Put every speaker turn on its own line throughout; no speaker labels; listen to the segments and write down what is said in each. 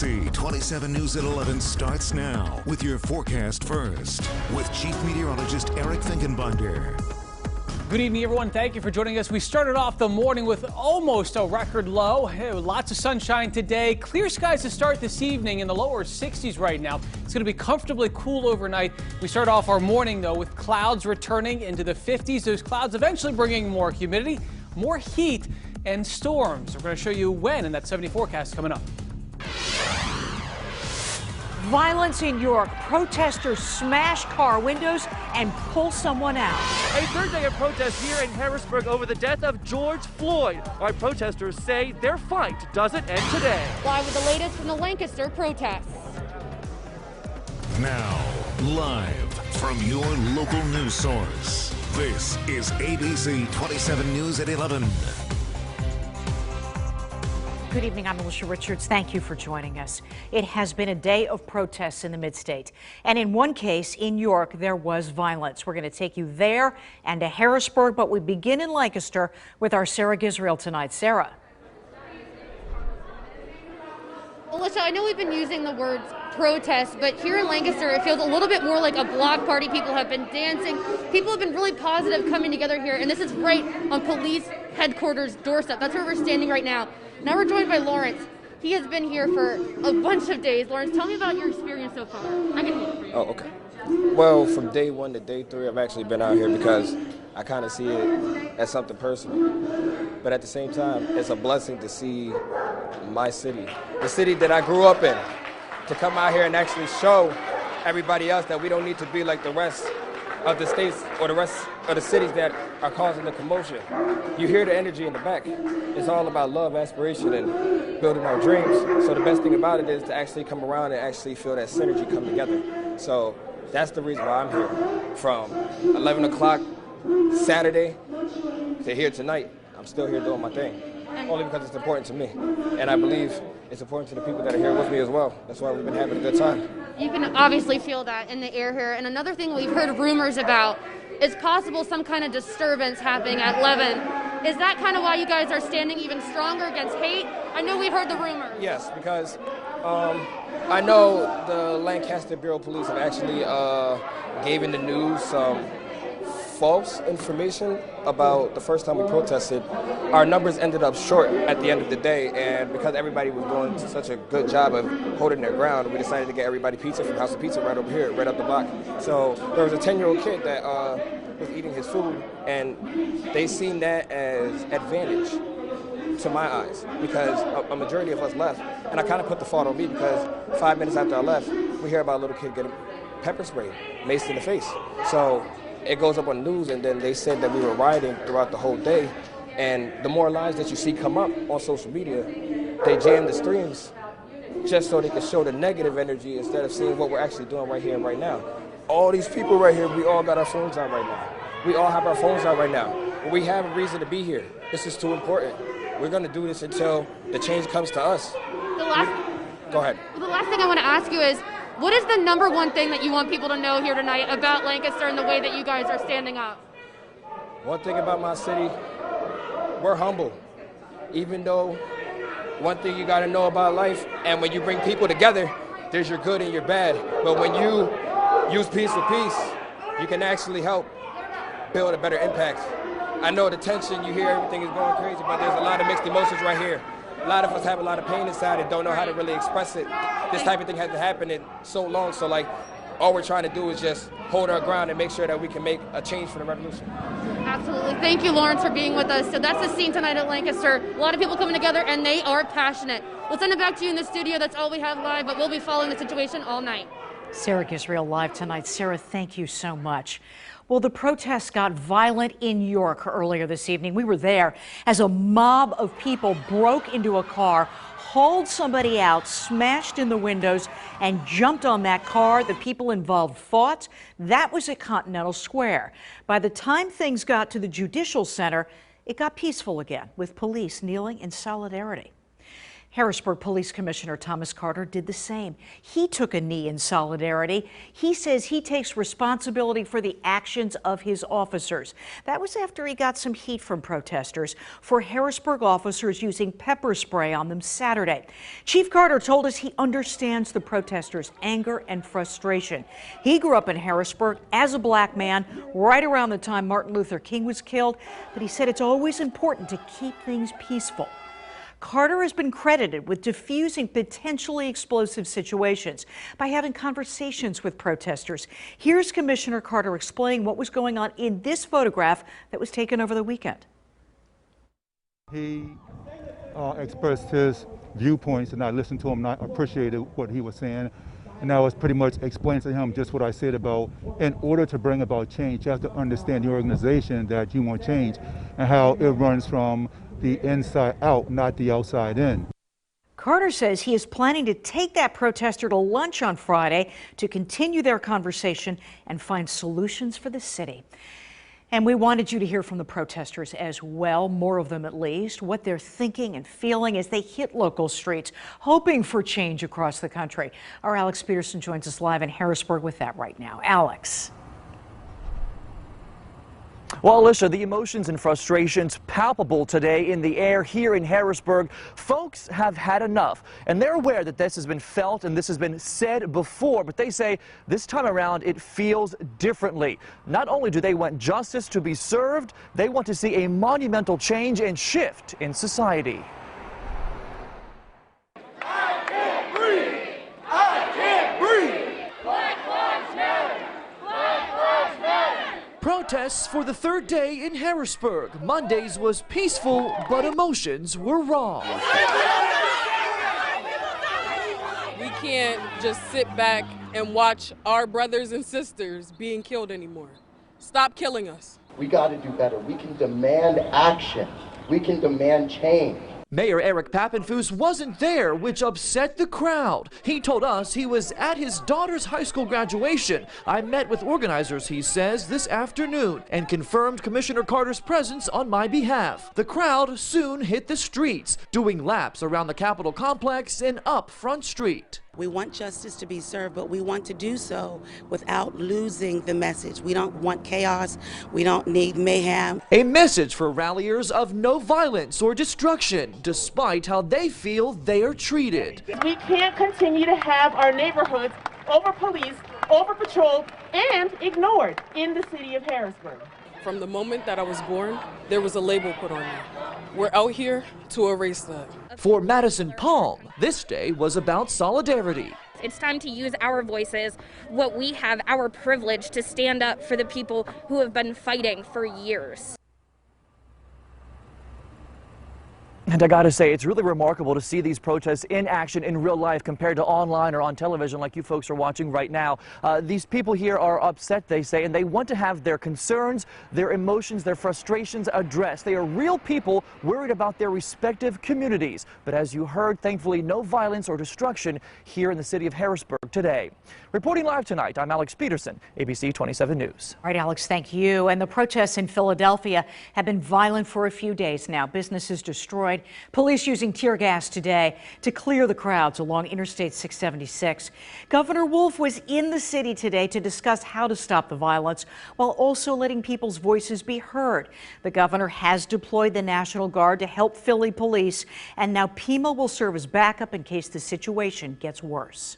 ABC27 News at 11 starts now with your forecast first with Chief Meteorologist Eric Finkenbinder.
Good evening, everyone. Thank you for joining us. We started off the morning with almost a record low. Lots of sunshine today. Clear skies to start this evening in the lower 60s right now. It's going to be comfortably cool overnight. We start off our morning, though, with clouds returning into the 50s. Those clouds eventually bringing more humidity, more heat, and storms. We're going to show you when in that 70 forecast coming up.
Violence in York. Protesters smash car windows and pull someone out.
A third day of protest here in Harrisburg over the death of George Floyd. Our protesters say their fight doesn't end today.
Live with the latest from the Lancaster protests.
Now, live from your local news source, this is ABC27 News at 11.
Good evening, I'm Alicia Richards. Thank you for joining us. It has been a day of protests in the mid-state. And in one case, in York, there was violence. We're going to take you there and to Harrisburg, but we begin in Lancaster with our Sarah Gizrael tonight. Sarah.
Alicia, I know we've been using the words protest, but here in Lancaster, it feels a little bit more like a block party. People have been dancing. People have been really positive coming together here, and this is right on police headquarters doorstep. That's where we're standing right now. Now we're joined by Lawrence. He has been here for a bunch of days. Lawrence, tell me about your experience so far. I can hold it for you.
Oh, okay. Well, from day 1 to day 3, I've actually been out here because I kind of see it as something personal. But at the same time, it's a blessing to see my city, the city that I grew up in, to come out here and actually show everybody else that we don't need to be like the rest of the states or the rest of the cities that are causing the commotion. You hear the energy in the back. It's all about love, aspiration, and building our dreams. So the best thing about it is to actually come around and actually feel that synergy come together. So that's the reason why I'm here. From 11 o'clock Saturday to here tonight, I'm still here doing my thing. Only because it's important to me. And I believe it's important to the people that are here with me as well. That's why we've been having a good time.
You can obviously feel that in the air here. And another thing we've heard rumors about is possible some kind of disturbance happening at 11. Is that kind of why you guys are standing even stronger against hate? I know we've heard the rumors.
Yes, because I know the Lancaster Bureau of Police have actually gave in the news some false information about the first time we protested. Our numbers ended up short at the end of the day, and because everybody was doing such a good job of holding their ground, we decided to get everybody pizza from House of Pizza right over here, right up the block. So there was a 10-year-old kid that was eating his food, and they seen that as advantage to my eyes, because a majority of us left, and I kind of put the fault on me because 5 minutes after I left, we hear about a little kid getting pepper spray, maced in the face. So it goes up on the news, and then they said that we were rioting throughout the whole day. And the more lies that you see come up on social media, they jam the streams just so they can show the negative energy instead of seeing what we're actually doing right here and right now. All these people right here, we all got our phones out right now. We all have our phones out right now. We have a reason to be here. This is too important. We're going to do this until the change comes to us. Go ahead.
The last thing I want to ask you is, what is the number one thing that you want people to know here tonight about Lancaster and the way that you guys are standing up?
One thing about my city, we're humble. Even though one thing you got to know about life, and when you bring people together, there's your good and your bad. But when you use peace with peace, you can actually help build a better impact. I know the tension, you hear everything is going crazy, but there's a lot of mixed emotions right here. A lot of us have a lot of pain inside and don't know how to really express it. This type of thing hasn't happened in so long, so like all we're trying to do is just hold our ground and make sure that we can make a change for the revolution.
Absolutely. Thank you, Lawrence, for being with us. So that's the scene tonight at Lancaster. A lot of people coming together, and they are passionate. We'll send it back to you in the studio. That's all we have live, but we'll be following the situation all night.
Sarah Gizrael live tonight. Sarah, thank you so much. Well, the protests got violent in York earlier this evening. We were there as a mob of people broke into a car, hauled somebody out, smashed in the windows, and jumped on that car. The people involved fought. That was at Continental Square. By the time things got to the Judicial Center, it got peaceful again, with police kneeling in solidarity. Harrisburg Police Commissioner Thomas Carter did the same. He took a knee in solidarity. He says he takes responsibility for the actions of his officers. That was after he got some heat from protesters for Harrisburg officers using pepper spray on them Saturday. Chief Carter told us he understands the protesters' anger and frustration. He grew up in Harrisburg as a black man right around the time Martin Luther King was killed, but he said it's always important to keep things peaceful. Carter has been credited with diffusing potentially explosive situations by having conversations with protesters. Here's Commissioner Carter explaining what was going on in this photograph that was taken over the weekend.
He expressed his viewpoints, and I listened to him and I appreciated what he was saying. And I was pretty much explaining to him just what I said about, in order to bring about change, you have to understand the organization that you want change and how it runs from the inside out, not the outside in.
Carter says he is planning to take that protester to lunch on Friday to continue their conversation and find solutions for the city. And we wanted you to hear from the protesters as well, more of them at least, what they're thinking and feeling as they hit local streets, hoping for change across the country. Our Alex Peterson joins us live in Harrisburg with that right now. Alex.
Well, Alicia, the emotions and frustrations palpable today in the air here in Harrisburg. Folks have had enough, and they're aware that this has been felt and this has been said before, but they say this time around it feels differently. Not only do they want justice to be served, they want to see a monumental change and shift in society.
I can't breathe! I can't breathe! Black Lives Matter! Black Lives Matter!
Protests for the third day in Harrisburg. Monday's was peaceful, but emotions were raw.
We can't just sit back and watch our brothers and sisters being killed anymore. Stop killing us.
We got to do better. We can demand action. We can demand change.
Mayor Eric Pappenfuss wasn't there, which upset the crowd. He told us he was at his daughter's high school graduation. I met with organizers, he says, this afternoon and confirmed Commissioner Carter's presence on my behalf. The crowd soon hit the streets, doing laps around the Capitol complex and up Front Street.
We want justice to be served, but we want to do so without losing the message. We don't want chaos. We don't need mayhem.
A message for ralliers of no violence or destruction, despite how they feel they are treated.
We can't continue to have our neighborhoods over-policed, over-patrolled, and ignored in the city of Harrisburg.
From the moment that I was born, there was a label put on me. We're out here to erase that.
For Madison Palm, this day was about solidarity.
It's time to use our voices, what we have, our privilege, to stand up for the people who have been fighting for years.
And I gotta say, it's really remarkable to see these protests in action in real life compared to online or on television like you folks are watching right now. These people here are upset, they say, and they want to have their concerns, their emotions, their frustrations addressed. They are real people worried about their respective communities. But as you heard, thankfully, no violence or destruction here in the city of Harrisburg today. Reporting live tonight, I'm Alex Peterson, ABC27 News.
All right, Alex, thank you. And the protests in Philadelphia have been violent for a few days now. Businesses destroyed. Police using tear gas today to clear the crowds along Interstate 676. Governor Wolf was in the city today to discuss how to stop the violence while also letting people's voices be heard. The governor has deployed the National Guard to help Philly police, and now Pima will serve as backup in case the situation gets worse.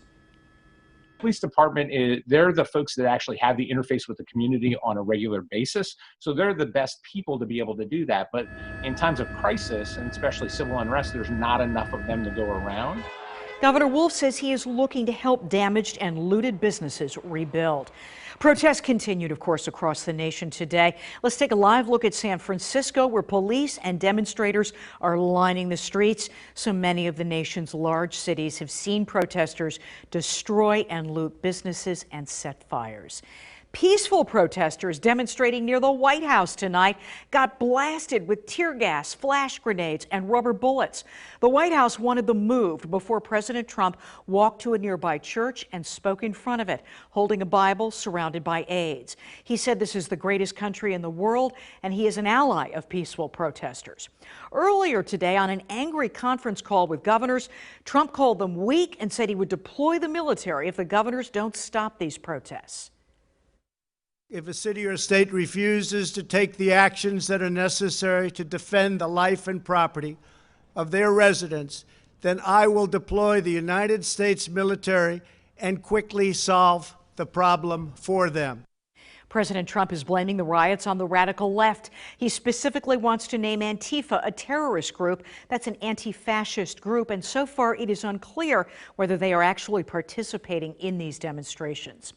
Police department they're the folks that actually have the interface with the community on a regular basis, so they're the best people to be able to do that. But in times of crisis, and especially civil unrest, there's not enough of them to go around.
Governor Wolf says he is looking to help damaged and looted businesses rebuild. Protests continued, of course, across the nation today. Let's take a live look at San Francisco, where police and demonstrators are lining the streets. So many of the nation's large cities have seen protesters destroy and loot businesses and set fires. Peaceful protesters demonstrating near the White House tonight got blasted with tear gas, flash grenades, and rubber bullets. The White House wanted them moved before President Trump walked to a nearby church and spoke in front of it, holding a Bible surrounded by aides. He said this is the greatest country in the world, and he is an ally of peaceful protesters. Earlier today, on an angry conference call with governors, Trump called them weak and said he would deploy the military if the governors don't stop these protests.
If a city or state refuses to take the actions that are necessary to defend the life and property of their residents, then I will deploy the United States military and quickly solve the problem for them.
President Trump is blaming the riots on the radical left. He specifically wants to name Antifa a terrorist group. That's an anti-fascist group, and so far it is unclear whether they are actually participating in these demonstrations.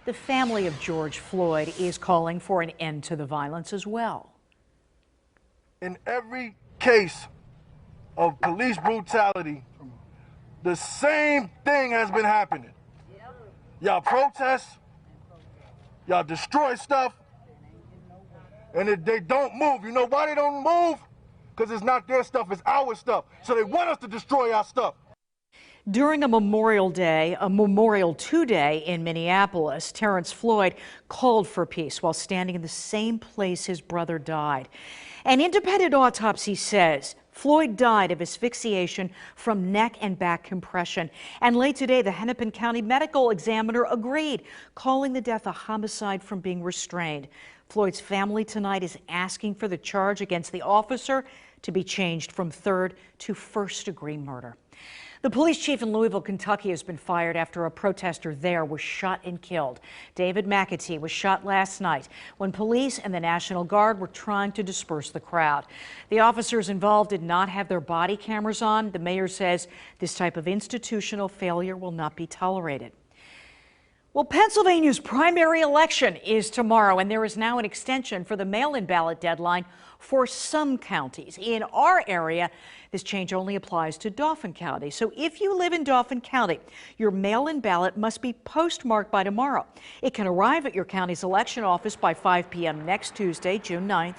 The family of George Floyd is calling for an end to the violence as well.
In every case of police brutality, the same thing has been happening. Y'all protest, y'all destroy stuff, and if they don't move, you know why they don't move? Because it's not their stuff, it's our stuff. So they want us to destroy our stuff.
During a Memorial Day in Minneapolis, Terrence Floyd called for peace while standing in the same place his brother died. An independent autopsy says Floyd died of asphyxiation from neck and back compression. And late today, the Hennepin County medical examiner agreed, calling the death a homicide from being restrained. Floyd's family tonight is asking for the charge against the officer to be changed from third to first-degree murder. The police chief in Louisville, Kentucky has been fired after a protester there was shot and killed. David McAtee was shot last night when police and the National Guard were trying to disperse the crowd. The officers involved did not have their body cameras on. The mayor says this type of institutional failure will not be tolerated. Well, Pennsylvania's primary election is tomorrow, and there is now an extension for the mail-in ballot deadline for some counties. In our area, this change only applies to Dauphin County. So if you live in Dauphin County, your mail-in ballot must be postmarked by tomorrow. It can arrive at your county's election office by 5 p.m. next Tuesday, June 9th.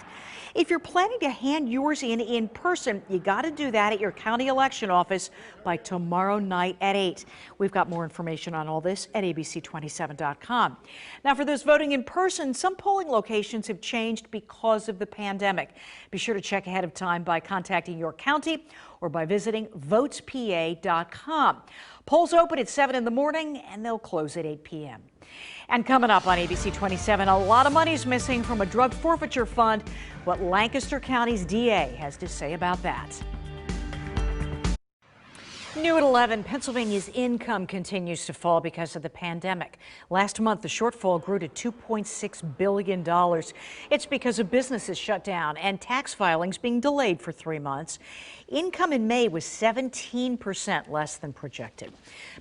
If you're planning to hand yours in person, you got to do that at your county election office by tomorrow night at 8. We've got more information on all this at abc27.com. Now, for those voting in person, some polling locations have changed because of the pandemic. Be sure to check ahead of time by contacting your county or by visiting votespa.com. Polls open at 7 in the morning and they'll close at 8 p.m. And coming up on ABC27, a lot of money's missing from a drug forfeiture fund. What Lancaster County's DA has to say about that. New at 11, Pennsylvania's income continues to fall because of the pandemic. Last month, the shortfall grew to $2.6 billion. It's because of businesses shut down and tax filings being delayed for 3 months. Income in May was 17% less than projected.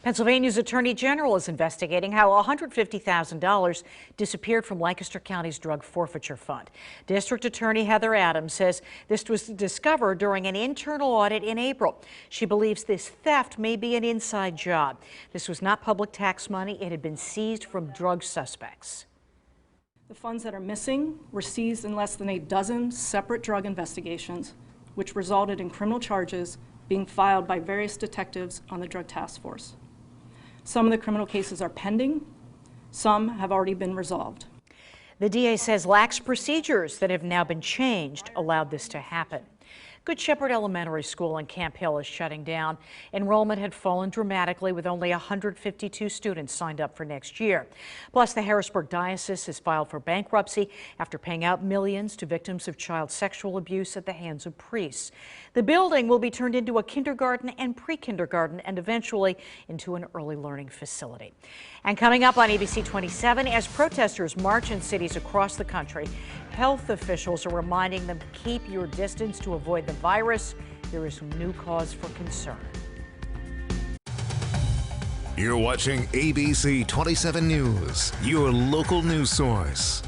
Pennsylvania's Attorney General is investigating how $150,000 disappeared from Lancaster County's drug forfeiture fund. District Attorney Heather Adams says this was discovered during an internal audit in April. She believes this theft may be an inside job. This was not public tax money. It had been seized from drug suspects.
The funds that are missing were seized in less than a dozen separate drug investigations, which resulted in criminal charges being filed by various detectives on the Drug Task Force. Some of the criminal cases are pending. Some have already been resolved.
The DA says lax procedures that have now been changed allowed this to happen. Good Shepherd Elementary School in Camp Hill is shutting down. Enrollment had fallen dramatically with only 152 students signed up for next year. Plus, the Harrisburg Diocese has filed for bankruptcy after paying out millions to victims of child sexual abuse at the hands of priests. The building will be turned into a kindergarten and pre-kindergarten and eventually into an early learning facility. And coming up on ABC27, as protesters march in cities across the country, health officials are reminding them to keep your distance to avoid the virus. There is new cause for concern.
You're watching ABC27 News, your local news source.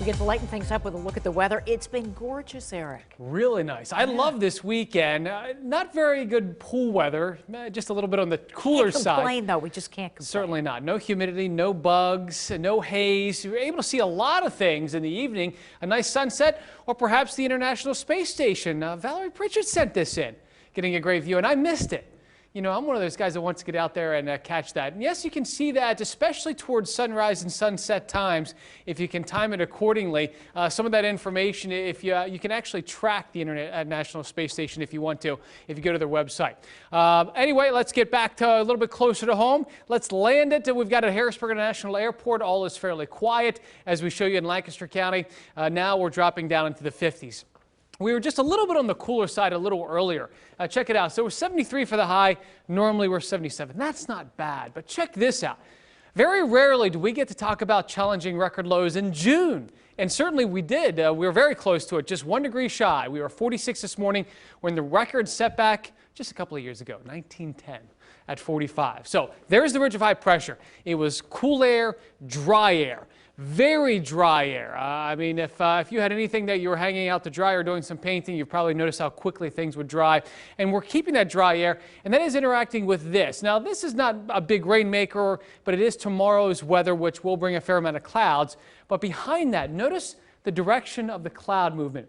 We get to lighten things up with a look at the weather. It's been gorgeous, Eric.
Really nice. I love this weekend. Not very good pool weather, just a little bit on the cooler
Can't
side.
complain, though. We just can't complain.
Certainly not. No humidity, no bugs, no haze. You're able to see a lot of things in the evening. A nice sunset, or perhaps the International Space Station. Valerie Pritchard sent this in, getting a great view, and I missed it. You know, I'm one of those guys that wants to get out there and catch that. And yes, you can see that, especially towards sunrise and sunset times, if you can time it accordingly. Some of that information, if you can actually track the International Space Station if you want to, if you go to their website. Anyway, let's get back to a little bit closer to home. Let's land it. We've got at Harrisburg International Airport. All is fairly quiet, as we show you in Lancaster County. Now we're dropping down into the 50s. We were just a little bit on the cooler side a little earlier. Check it out. So we're 73 for the high. Normally we're 77. That's not bad, but check this out. Very rarely do we get to talk about challenging record lows in June. And certainly we did. We were very close to it, just 1 degree shy. We were 46 this morning when the record set back just a couple of years ago, 1910 at 45. So there's the ridge of high pressure. It was cool air, dry air. Very dry air. I mean, if you had anything that you were hanging out to dry or doing some painting, you probably noticed how quickly things would dry. And we're keeping that dry air, and that is interacting with this. Now, this is not a big rainmaker, but it is tomorrow's weather, which will bring a fair amount of clouds. But behind that, notice the direction of the cloud movement.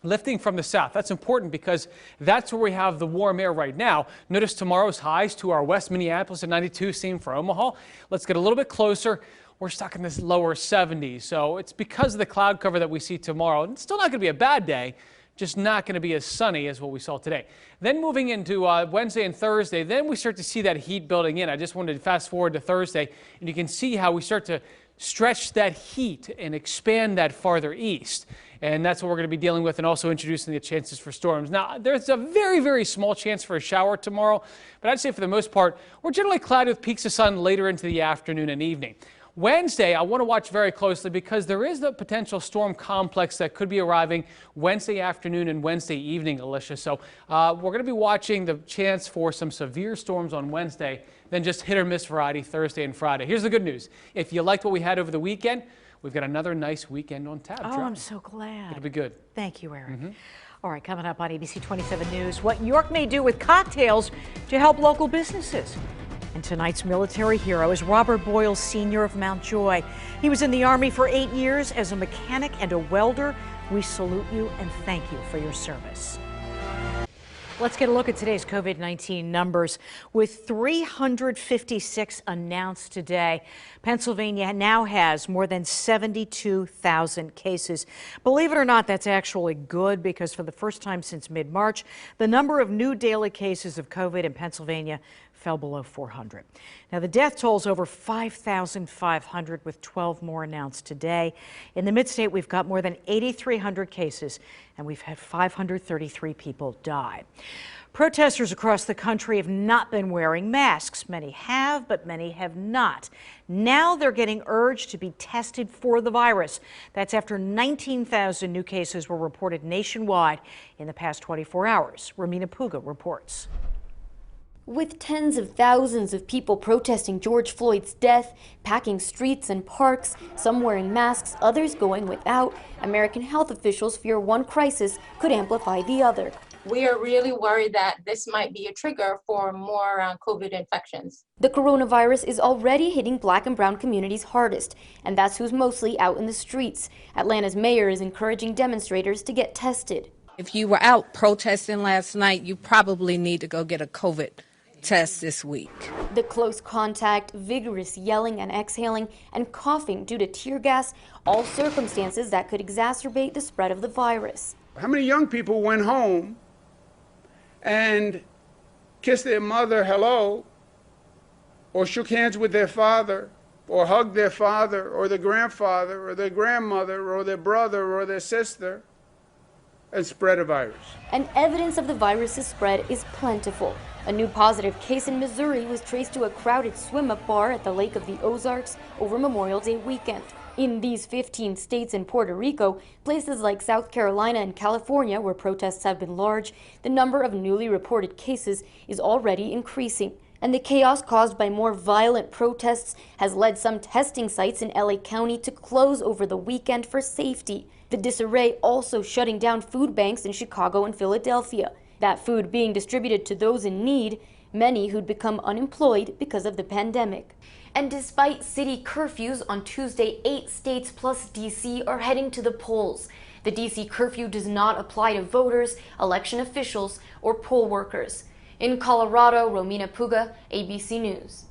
Lifting from the south. That's important because that's where we have the warm air right now. Notice tomorrow's highs to our west Minneapolis at 92, same for Omaha. Let's get a little bit closer. We're stuck in this lower 70s, so it's because of the cloud cover that we see tomorrow. It's still not going to be a bad day, just not going to be as sunny as what we saw today. Then moving into Wednesday and Thursday, then we start to see that heat building in. I just wanted to fast forward to Thursday, and you can see how we start to stretch that heat and expand that farther east. And that's what we're going to be dealing with, and also introducing the chances for storms. Now, there's a very, very small chance for a shower tomorrow, but I'd say for the most part, we're generally cloudy with peaks of sun later into the afternoon and evening. Wednesday, I want to watch very closely because there is the potential storm complex that could be arriving Wednesday afternoon and Wednesday evening, Alicia. So we're going to be watching the chance for some severe storms on Wednesday, then just hit or miss variety Thursday and Friday. Here's the good news. If you liked what we had over the weekend, we've got another nice weekend on tap.
Oh, I'm so glad.
It'll be good.
Thank you, Eric. All right, coming up on ABC27 News, what York may do with cocktails to help local businesses. And tonight's military hero is Robert Boyle Sr. of Mount Joy. He was in the Army for 8 years as a mechanic and a welder. We salute you and thank you for your service. Let's get a look at today's COVID-19 numbers. With 356 announced today, Pennsylvania now has more than 72,000 cases. Believe it or not, that's actually good because for the first time since mid-March, the number of new daily cases of COVID in Pennsylvania fell below 400. Now, the death toll's over 5,500 with 12 more announced today. In the mid-state, we've got more than 8,300 cases, and we've had 533 people die. Protesters across the country have not been wearing masks. Many have, but many have not. Now they're getting urged to be tested for the virus. That's after 19,000 new cases were reported nationwide in the past 24 hours. Romina Puga reports.
With tens of thousands of people protesting George Floyd's death, packing streets and parks, some wearing masks, others going without, American health officials fear one crisis could amplify the other.
We are really worried that this might be a trigger for more COVID infections.
The coronavirus is already hitting Black and brown communities hardest, and that's who's mostly out in the streets. Atlanta's mayor is encouraging demonstrators to get tested.
If you were out protesting last night, you probably need to go get a COVID test this week.
The close contact, vigorous yelling and exhaling, and coughing due to tear gas, all circumstances that could exacerbate the spread of the virus.
How many young people went home and kissed their mother hello, or shook hands with their father, or hugged their father, or their grandfather, or their grandmother, or their brother, or their sister, and spread a virus?
And evidence of the virus's spread is plentiful. A new positive case in Missouri was traced to a crowded swim-up bar at the Lake of the Ozarks over Memorial Day weekend. In these 15 states and Puerto Rico, places like South Carolina and California, where protests have been large, the number of newly reported cases is already increasing. And the chaos caused by more violent protests has led some testing sites in LA County to close over the weekend for safety. The disarray also shutting down food banks in Chicago and Philadelphia. That food being distributed to those in need, many who'd become unemployed because of the pandemic. And despite city curfews on Tuesday, 8 states plus DC are heading to the polls. The DC curfew does not apply to voters, election officials, or poll workers. In Colorado, Romina Puga, ABC News.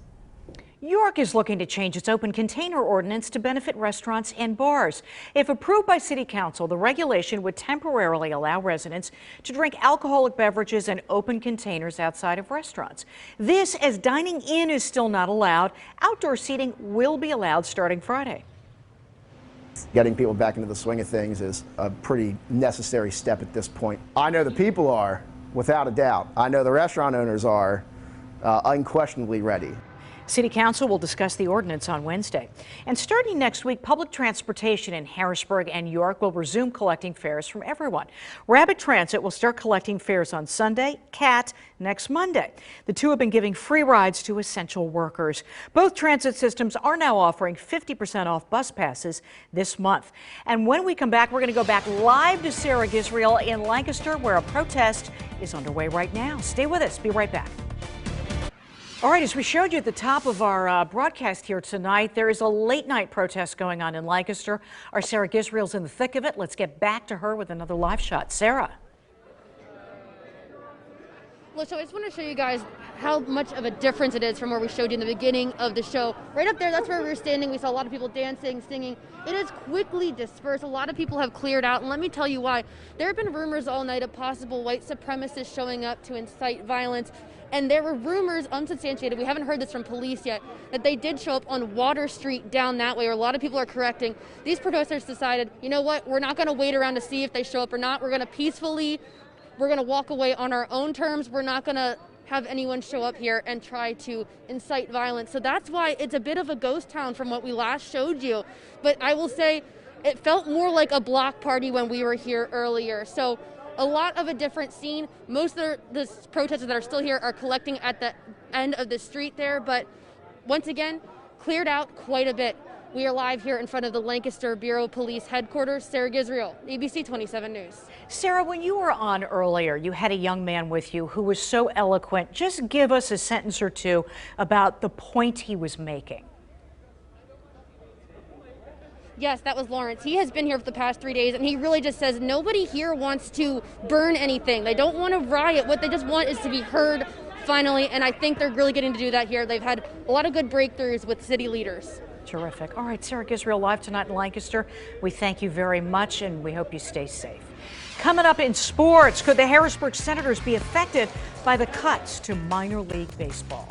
York is looking to change its open container ordinance to benefit restaurants and bars. If approved by City Council, the regulation would temporarily allow residents to drink alcoholic beverages in open containers outside of restaurants. This, as dining in is still not allowed, outdoor seating will be allowed starting Friday.
Getting people back into the swing of things is a pretty necessary step at this point. I know the people are, without a doubt. I know the restaurant owners are unquestionably ready.
City Council will discuss the ordinance on Wednesday. And starting next week, public transportation in Harrisburg and York will resume collecting fares from everyone. Rapid Transit will start collecting fares on Sunday, CAT next Monday. The two have been giving free rides to essential workers. Both transit systems are now offering 50% off bus passes this month. And when we come back, we're going to go back live to Sarah Gisriel in Lancaster, where a protest is underway right now. Stay with us. Be right back. All right, as we showed you at the top of our broadcast here tonight, there is a late night protest going on in Lancaster. Our Sarah Gisriel's in the thick of it. Let's get back to her with another live shot. Sarah.
Well, so I just want to show you guys how much of a difference it is from where we showed you in the beginning of the show. Right up there, that's where we were standing. We saw a lot of people dancing, singing. It has quickly dispersed. A lot of people have cleared out, and let me tell you why. There have been rumors all night of possible white supremacists showing up to incite violence. And there were rumors, unsubstantiated, we haven't heard this from police yet, that they did show up on Water Street down that way, where a lot of people are correcting. These protesters decided, you know what, we're not going to wait around to see if they show up or not. We're going to peacefully, we're going to walk away on our own terms. We're not going to have anyone show up here and try to incite violence. So that's why it's a bit of a ghost town from what we last showed you. But I will say, it felt more like a block party when we were here earlier. So a lot of a different scene. Most of the protesters that are still here are collecting at the end of the street there, but once again, cleared out quite a bit. We are live here in front of the Lancaster Bureau of Police headquarters. Sarah Gisriel, ABC27 News.
Sarah, when you were on earlier, you had a young man with you who was so eloquent. Just give us a sentence or two about the point he was making.
Yes, that was Lawrence. He has been here for the past 3 days, and he really just says nobody here wants to burn anything. They don't want to riot. What they just want is to be heard finally, and I think they're really getting to do that here. They've had a lot of good breakthroughs with city leaders.
Terrific. All right, Sarah Gisriel live tonight in Lancaster. We thank you very much, and we hope you stay safe. Coming up in sports, could the Harrisburg Senators be affected by the cuts to minor league baseball?